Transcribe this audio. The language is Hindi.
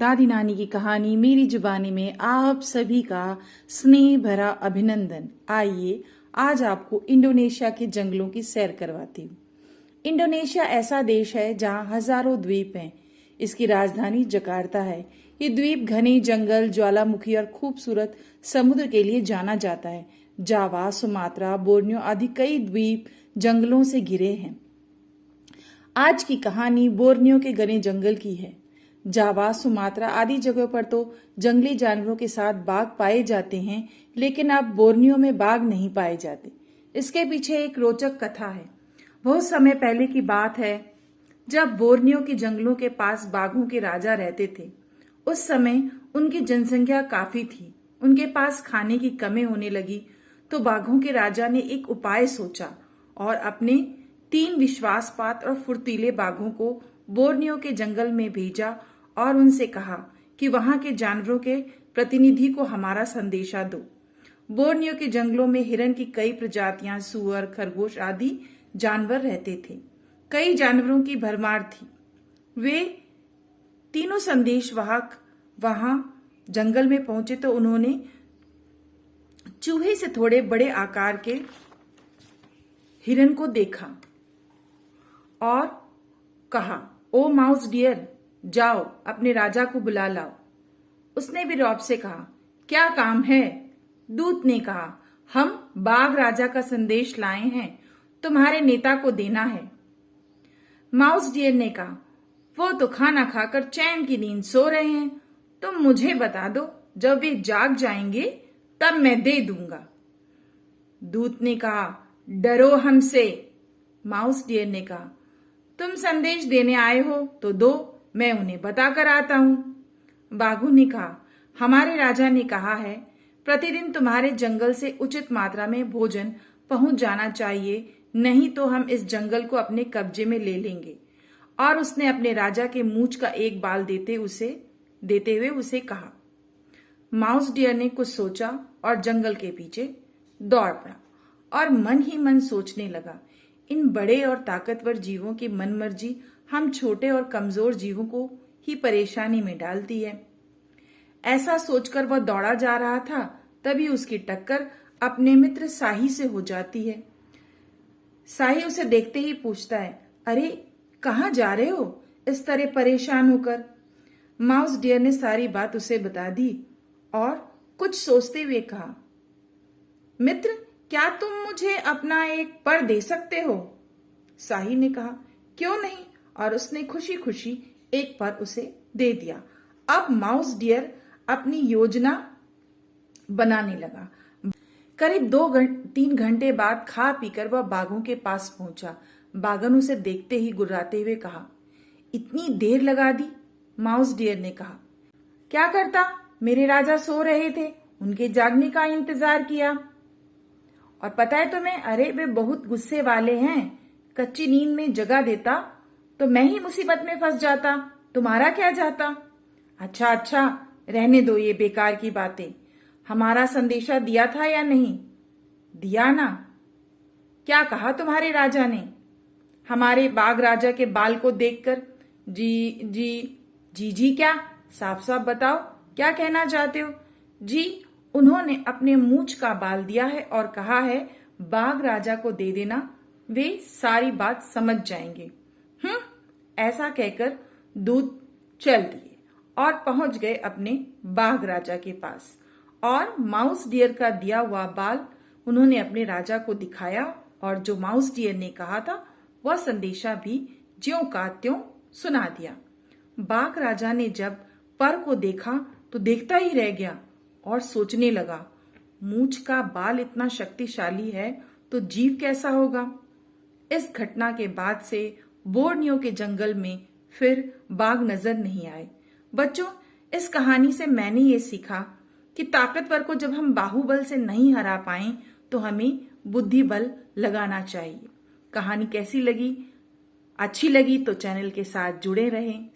दादी नानी की कहानी मेरी जुबानी में आप सभी का स्नेह भरा अभिनंदन। आइए आज आपको इंडोनेशिया के जंगलों की सैर करवाती हूँ। इंडोनेशिया ऐसा देश है जहाँ हजारों द्वीप हैं। इसकी राजधानी जकार्ता है। ये द्वीप घने जंगल, ज्वालामुखी और खूबसूरत समुद्र के लिए जाना जाता है। जावा, सुमात्रा, बोर्नियो आदि कई द्वीप जंगलों से घिरे हैं। आज की कहानी बोर्नियो के घने जंगल की है। जावा, सुमात्रा आदि जगहों पर तो जंगली जानवरों के साथ बाघ पाए जाते हैं, लेकिन अब बोर्नियो में बाघ नहीं पाए जाते। इसके पीछे एक रोचक कथा है। बहुत समय पहले की बात है, जब बोर्नियो के जंगलों के पास बाघों के राजा रहते थे। उस समय उनकी जनसंख्या काफी थी। उनके पास खाने की कमी होने लगी तो बाघों के राजा ने एक उपाय सोचा और अपने 3 विश्वासपात्र और फुर्तीले बाघों को बोर्नियो के जंगल में भेजा और उनसे कहा कि वहां के जानवरों के प्रतिनिधि को हमारा संदेशा दो। बोर्नियो के जंगलों में हिरण की कई प्रजातियां, सुअर, खरगोश आदि जानवर रहते थे। कई जानवरों की भरमार थी। वे तीनों संदेशवाहक वहां जंगल में पहुंचे तो उन्होंने चूहे से थोड़े बड़े आकार के हिरण को देखा और कहा, ओ माउस डियर, जाओ अपने राजा को बुला लाओ। उसने भी रौब से कहा, क्या काम है? दूत ने कहा, हम बाघ राजा का संदेश लाए हैं, तुम्हारे नेता को देना है। माउस डियर ने कहा, वो तो खाना खाकर चैन की नींद सो रहे हैं, तुम मुझे बता दो, जब वे जाग जाएंगे तब मैं दे दूंगा। दूत ने कहा, डरो हमसे। माउस डियर ने कहा, तुम संदेश देने आए हो तो दो, मैं उन्हें बताकर आता हूं। बाघों ने कहा, हमारे राजा ने कहा है प्रतिदिन तुम्हारे जंगल से उचित मात्रा में भोजन पहुंच जाना चाहिए, नहीं तो हम इस जंगल को अपने कब्जे में ले लेंगे। और उसने अपने राजा के मूंछ का एक बाल देते हुए उसे कहा। माउस डियर ने कुछ सोचा और जंगल के पीछे दौड़ पड़ा और मन ही मन सोचने लगा, इन बड़े और ताकतवर जीवों की मनमर्जी हम छोटे और कमजोर जीवों को ही परेशानी में डालती है। ऐसा सोचकर वह दौड़ा जा रहा था, तभी उसकी टक्कर अपने मित्र साही से हो जाती है। साही उसे देखते ही पूछता है, अरे कहाँ जा रहे हो इस तरह परेशान होकर? माउस डियर ने सारी बात उसे बता दी और कुछ सोचते हुए कहा, मित्र, क्या तुम मुझे अपना एक पर दे सकते हो? साही ने कहा, क्यों नहीं, और उसने खुशी खुशी एक पर उसे दे दिया। अब माउस डियर अपनी योजना बनाने लगा। करीब 2-3 घंटे बाद खा पीकर वह बाघों के पास पहुंचा। बाघन उसे देखते ही गुर्राते हुए कहा, इतनी देर लगा दी? माउस डियर ने कहा, क्या करता, मेरे राजा सो रहे थे, उनके जागने का इंतजार किया। और पता है तुम्हें, अरे वे बहुत गुस्से वाले हैं, कच्ची नींद में जगा देता तो मैं ही मुसीबत में फंस जाता, तुम्हारा क्या जाता। अच्छा, रहने दो ये बेकार की बातें। हमारा संदेशा दिया था या नहीं? दिया ना। क्या कहा तुम्हारे राजा ने? हमारे बाघ राजा के बाल को देखकर जी क्या? साफ साफ बताओ, क्या कहना चाहते हो? जी, उन्होंने अपने मूंछ का बाल दिया है और कहा है बाघ राजा को दे देना, वे सारी बात समझ जाएंगे। ऐसा कहकर दूत चल दिए और पहुंच गए अपने बाघ राजा के पास। और माउस डियर का दिया हुआ बाल उन्होंने अपने राजा को दिखाया और जो माउस डियर ने कहा था वह संदेशा भी ज्यों का त्यों सुना दिया। बाघ राजा ने जब पर को देखा तो देखता ही रह गया और सोचने लगा, मूंछ का बाल इतना शक्तिशाली है तो जीव कैसा होगा। इस घटना के बाद से बोर्नियो के जंगल में फिर बाघ नजर नहीं आए। बच्चों, इस कहानी से मैंने ये सीखा कि ताकतवर को जब हम बाहुबल से नहीं हरा पाए तो हमें बुद्धि बल लगाना चाहिए। कहानी कैसी लगी? अच्छी लगी तो चैनल के साथ जुड़े रहें।